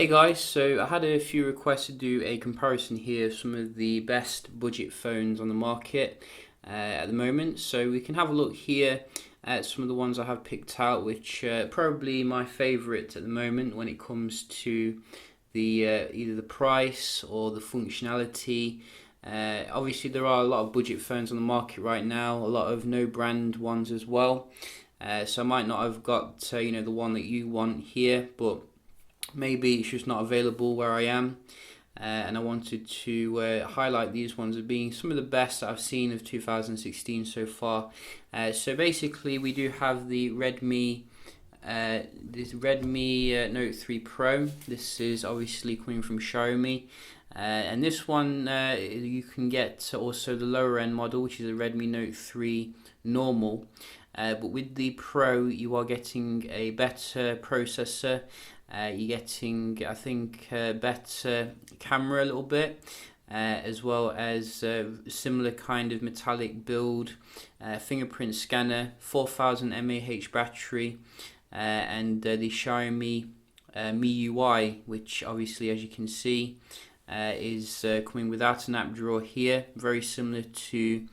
Hey guys, so I had a few requests to do a comparison here of some of the best budget phones on the market at the moment. So we can have a look here at some of the ones I have picked out, which probably my favorite at the moment when it comes to the either the price or the functionality. Obviously, there are a lot of budget phones on the market right now, a lot of no brand ones as well. So I might not have got the one that you want here, but maybe it's just not available where I am. And I wanted to highlight these ones as being some of the best that I've seen of 2016 so far. So basically, we do have the Redmi Note 3 Pro. This is obviously coming from Xiaomi. And this one, you can get also the lower end model, which is a Redmi Note 3 normal. But with the Pro, you are getting a better processor. You're getting, I think, better camera a little bit, as well as similar kind of metallic build, fingerprint scanner, 4000 mAh battery, and the Xiaomi MIUI, which obviously, as you can see, is coming without an app drawer here, very similar to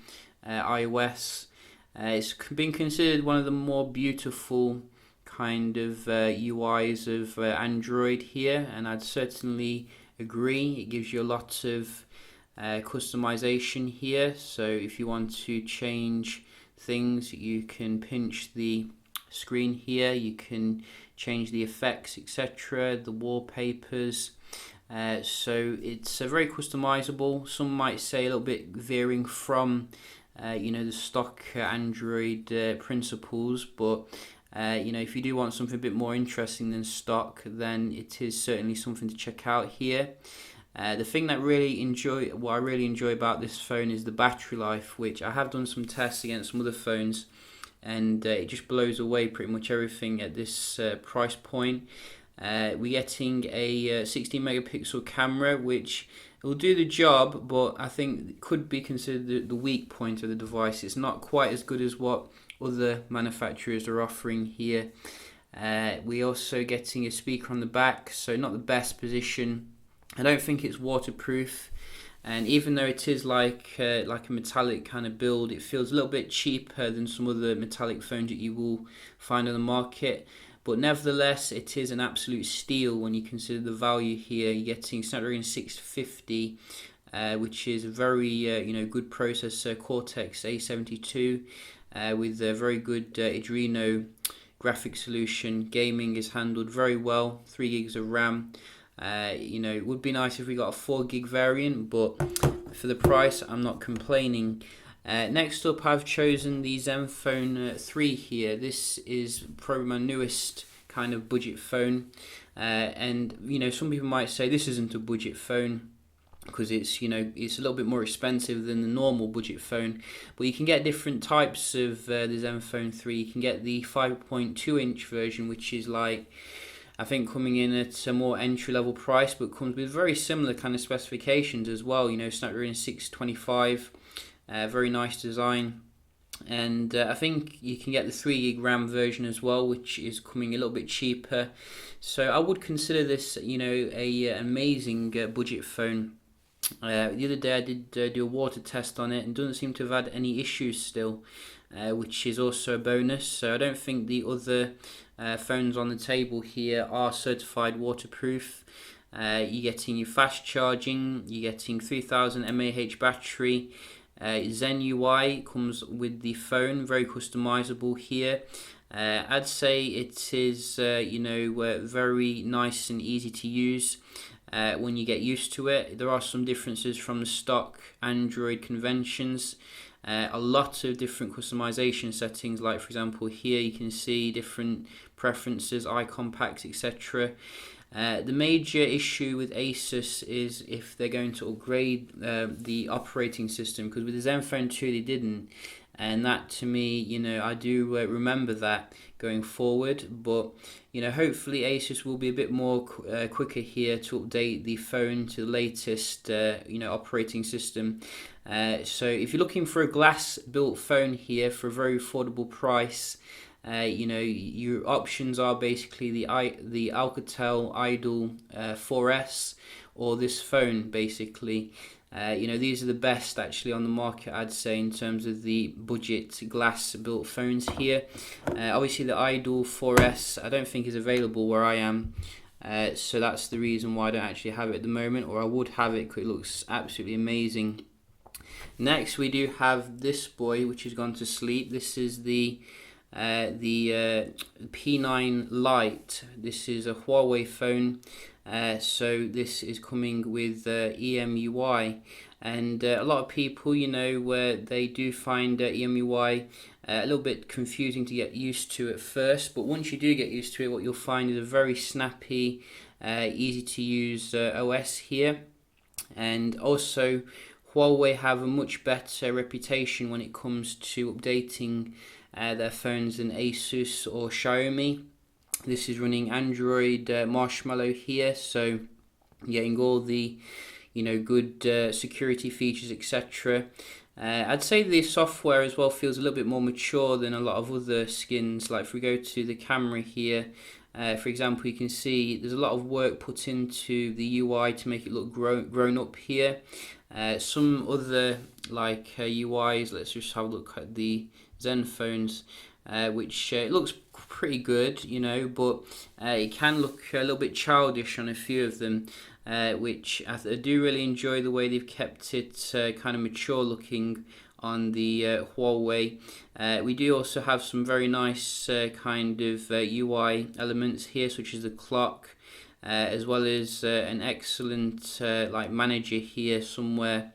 iOS. It's been considered one of the more beautiful kind of UIs of Android here, and I'd certainly agree. It gives you a lot of customization here, so if you want to change things, you can pinch the screen here, you can change the effects, etc., the wallpapers. So it's very customizable. Some might say a little bit veering from the stock Android principles, but if you do want something a bit more interesting than stock, then it is certainly something to check out here. The thing that I really enjoy about this phone is the battery life, which I have done some tests against some other phones, and it just blows away pretty much everything at this price point. We're getting a 16 megapixel camera, which will do the job, but I think it could be considered the weak point of the device. It's not quite as good as what other manufacturers are offering here. We're also getting a speaker on the back, so not the best position. I don't think it's waterproof, and even though it is like a metallic kind of build, it feels a little bit cheaper than some other metallic phones that you will find on the market. But nevertheless, it is an absolute steal when you consider the value here. You're getting Snapdragon 650, which is a very good processor, Cortex A72, with a very good Adreno graphic solution. Gaming is handled very well. 3 gigs of RAM. It would be nice if we got a 4 gig variant, but for the price, I'm not complaining. Next up, I've chosen the Zenfone 3 here. This is probably my newest kind of budget phone, and some people might say this isn't a budget phone because it's a little bit more expensive than the normal budget phone. But you can get different types of the Zenfone 3. You can get the 5.2-inch version, which is I think coming in at a more entry-level price, but comes with very similar kind of specifications as well. Snapdragon 625. Very nice design, and I think you can get the 3 gig RAM version as well, which is coming a little bit cheaper. So I would consider this, a amazing budget phone. The other day I did do a water test on it, and doesn't seem to have had any issues still, which is also a bonus. So I don't think the other phones on the table here are certified waterproof. You're getting your fast charging, you're getting 3000 mAh battery. Zen UI comes with the phone, very customizable here. I'd say it is very nice and easy to use when you get used to it. There are some differences from the stock Android conventions. A lot of different customization settings, like for example here you can see different preferences, icon packs, etc. The major issue with Asus is if they're going to upgrade the operating system, because with the Zenfone 2 they didn't, and that to me, I do remember that going forward. But hopefully Asus will be a bit more quicker here to update the phone to the latest operating system. So if you're looking for a glass built phone here for a very affordable price, Your options are basically the Alcatel Idol 4S or this phone basically. These are the best actually on the market, I'd say, in terms of the budget glass built phones here. Obviously the Idol 4S I don't think is available where I am, so that's the reason why I don't actually have it at the moment, or I would have it because it looks absolutely amazing. Next we do have this boy which has gone to sleep. This is the P9 Lite. This is a Huawei phone. So this is coming with EMUI, and a lot of people, where they do find EMUI a little bit confusing to get used to at first, but once you do get used to it, what you'll find is a very snappy, easy to use OS here. And also Huawei have a much better reputation when it comes to updating their phones than Asus or Xiaomi. This is running Android Marshmallow here, so getting all the good security features, etc. I'd say the software as well feels a little bit more mature than a lot of other skins. Like if we go to the camera here, for example, you can see there's a lot of work put into the UI to make it look grown up here. Some other UIs, let's just have a look at the Zenfones, which it looks pretty good, but it can look a little bit childish on a few of them, which I do really enjoy the way they've kept it kind of mature looking on the Huawei. We do also have some very nice kind of UI elements here, such as the clock, as well as an excellent manager here somewhere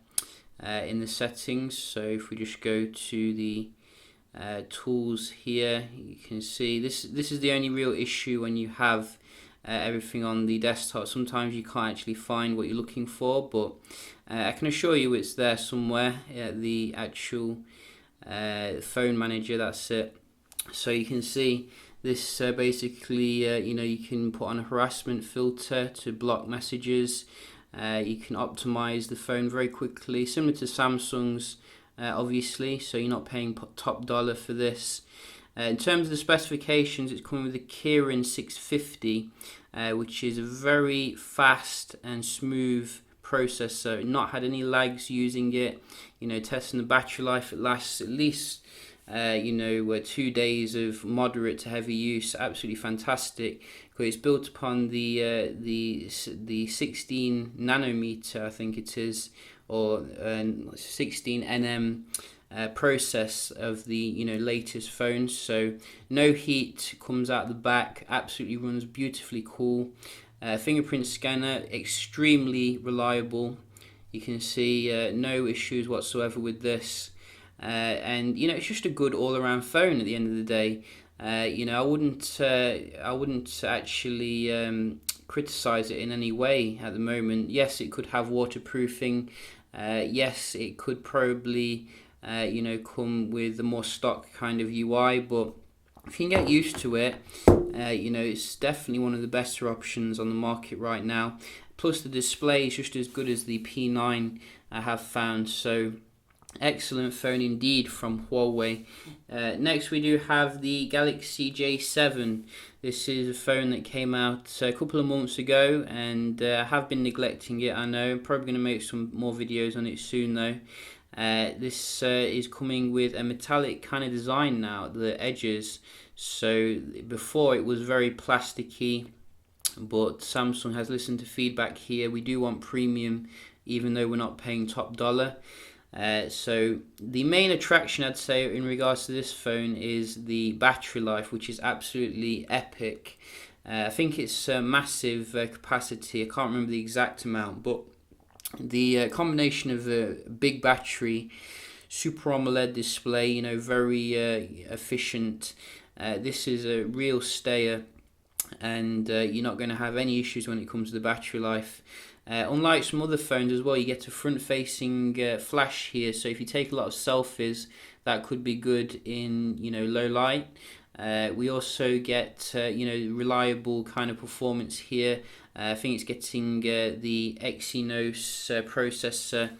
in the settings. So if we just go to the tools here, you can see this is the only real issue when you have everything on the desktop. Sometimes you can't actually find what you're looking for, but I can assure you it's there somewhere, the actual phone manager. That's it. So you can see this basically you can put on a harassment filter to block messages. You can optimize the phone very quickly, similar to Samsung's, obviously, so you're not paying top dollar for this. In terms of the specifications, it's coming with a Kirin 650, which is a very fast and smooth processor. Not had any lags using it. Testing the battery life, it lasts at least 2 days of moderate to heavy use. Absolutely fantastic, because it's built upon the 16 nanometer, I think it is, or 16 nm process of the latest phones. So no heat comes out the back. Absolutely runs beautifully cool. Fingerprint scanner, extremely reliable. You can see no issues whatsoever with this. And it's just a good all-around phone at the end of the day. I wouldn't actually criticize it in any way at the moment. Yes, it could have waterproofing. Yes, it could probably come with a more stock kind of UI, but if you can get used to it, it's definitely one of the better options on the market right now. Plus the display is just as good as the P9 I have found. So excellent phone indeed from Huawei. Next we do have the Galaxy J7. This is a phone that came out a couple of months ago, and I have been neglecting it, I know. I'm probably going to make some more videos on it soon though. This is coming with a metallic kind of design now, the edges. So before it was very plasticky, but Samsung has listened to feedback here. We do want premium, even though we're not paying top dollar. So the main attraction, I'd say, in regards to this phone is the battery life, which is absolutely epic. I think it's a massive capacity. I can't remember the exact amount, but the combination of a big battery, Super AMOLED display, very efficient. This is a real stayer, and you're not going to have any issues when it comes to the battery life. Unlike some other phones as well, you get a front-facing flash here, so if you take a lot of selfies, that could be good in low light. We also get reliable kind of performance here. I think it's getting the Exynos processor,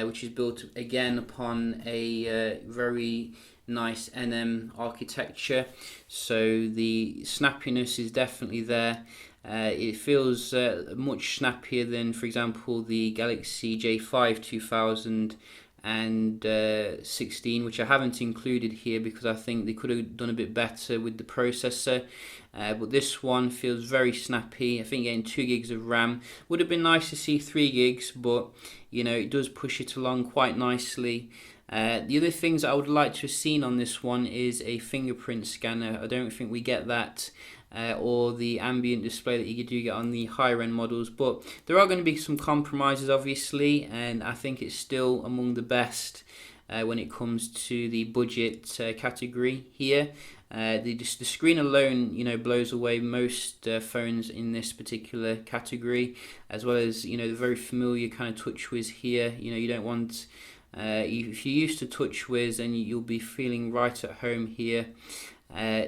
which is built again upon a very nice NM architecture, so the snappiness is definitely there. It feels much snappier than, for example, the Galaxy J5 2016, which I haven't included here because I think they could have done a bit better with the processor. But this one feels very snappy. I think getting 2 gigs of RAM would have been nice to see 3 gigs, but you know, it does push it along quite nicely. The other things I would like to have seen on this one is a fingerprint scanner. I don't think we get that. Or the ambient display that you do get on the higher end models, but there are going to be some compromises obviously, and I think it's still among the best when it comes to the budget category here. The screen alone, you know, blows away most phones in this particular category, as well as, you know, the very familiar kind of TouchWiz here. You know, you don't want if you're used to TouchWiz, then you'll be feeling right at home here.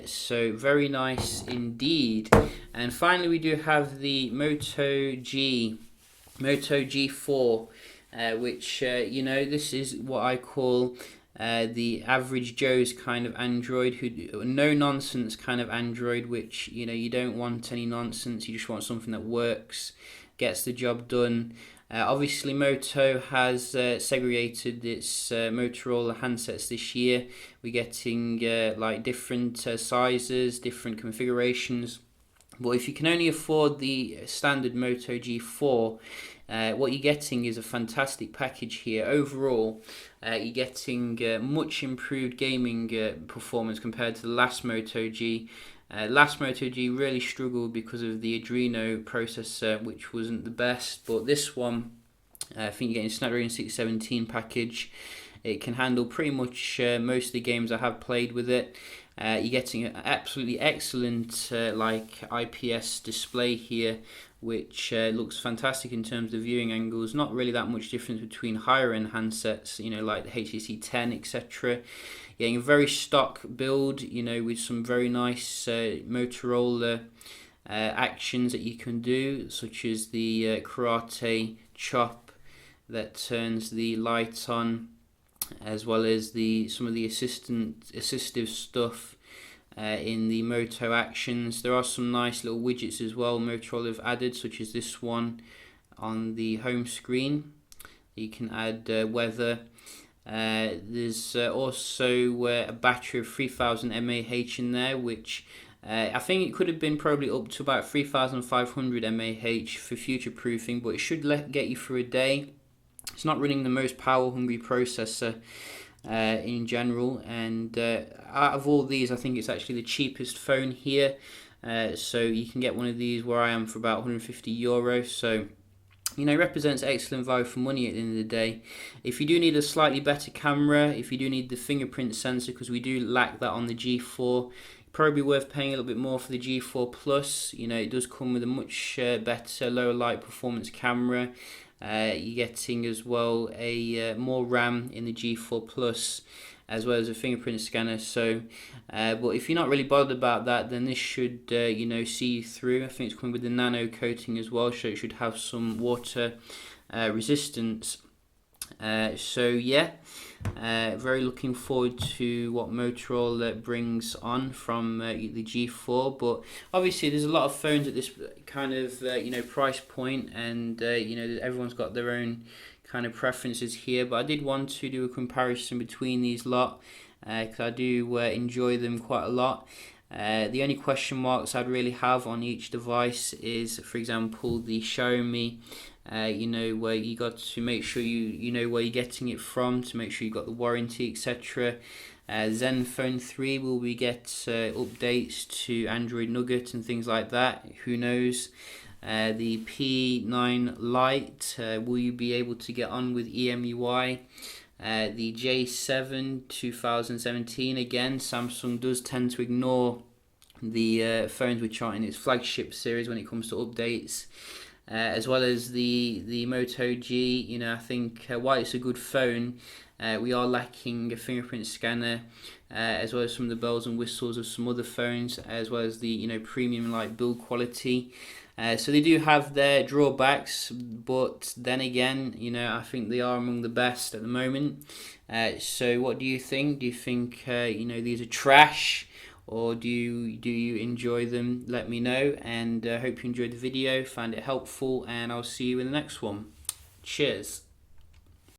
So very nice indeed. And finally we do have the Moto G4, which you know, this is what I call the average Joe's kind of Android, who no nonsense kind of Android, which, you know, you don't want any nonsense, you just want something that works, gets the job done. Obviously Moto has segregated its Motorola handsets this year. We're getting like different sizes, different configurations. But if you can only afford the standard Moto G4, what you're getting is a fantastic package here. Overall, you're getting much improved gaming performance compared to the last Moto G. Last Moto G really struggled because of the Adreno processor, which wasn't the best, but this one, I think you're getting a Snapdragon 617 package. It can handle pretty much most of the games I have played with it. You're getting an absolutely excellent like IPS display here, which looks fantastic in terms of viewing angles. Not really that much difference between higher end handsets, you know, like the HTC 10, etc. Getting a very stock build, you know, with some very nice Motorola actions that you can do, such as the karate chop that turns the light on, as well as some of the assistive stuff in the Moto actions. There are some nice little widgets as well Motorola have added, such as this one on the home screen. You can add weather. There's also a battery of 3000 mAh in there, which I think it could have been probably up to about 3500 mAh for future proofing, but it should get you through a day. It's not running the most power hungry processor in general, and out of all these I think it's actually the cheapest phone here. So you can get one of these where I am for about €150, so you know, represents excellent value for money at the end of the day. If you do need a slightly better camera, if you do need the fingerprint sensor, because we do lack that on the G4, probably worth paying a little bit more for the G4 Plus. You know, it does come with a much better lower light performance camera. You're getting as well a more RAM in the G4 Plus, as well as a fingerprint scanner. So but if you're not really bothered about that, then this should you know, see you through. I think it's coming with the nano coating as well, so it should have some water resistance. So yeah, very looking forward to what Motorola brings on from the G4. But obviously there's a lot of phones at this kind of you know, price point, and you know, everyone's got their own kind of preferences here, but I did want to do a comparison between these lot because I do enjoy them quite a lot. The only question marks I'd really have on each device is, for example, the Xiaomi. You know, where you got to make sure you know where you're getting it from, to make sure you got the warranty, etc. Zenfone 3, will we get updates to Android Nougat and things like that? Who knows? The P9 Lite, will you be able to get on with EMUI? The J7 2017, again, Samsung does tend to ignore the phones which are in its flagship series when it comes to updates. As well as the Moto G, you know, I think while it's a good phone, we are lacking a fingerprint scanner, as well as some of the bells and whistles of some other phones, as well as the, you know, premium like build quality. So they do have their drawbacks, but then again, you know, I think they are among the best at the moment. So what do you think? Do you think these are trash, or do you enjoy them? Let me know, and hope you enjoyed the video, found it helpful, and I'll see you in the next one. Cheers.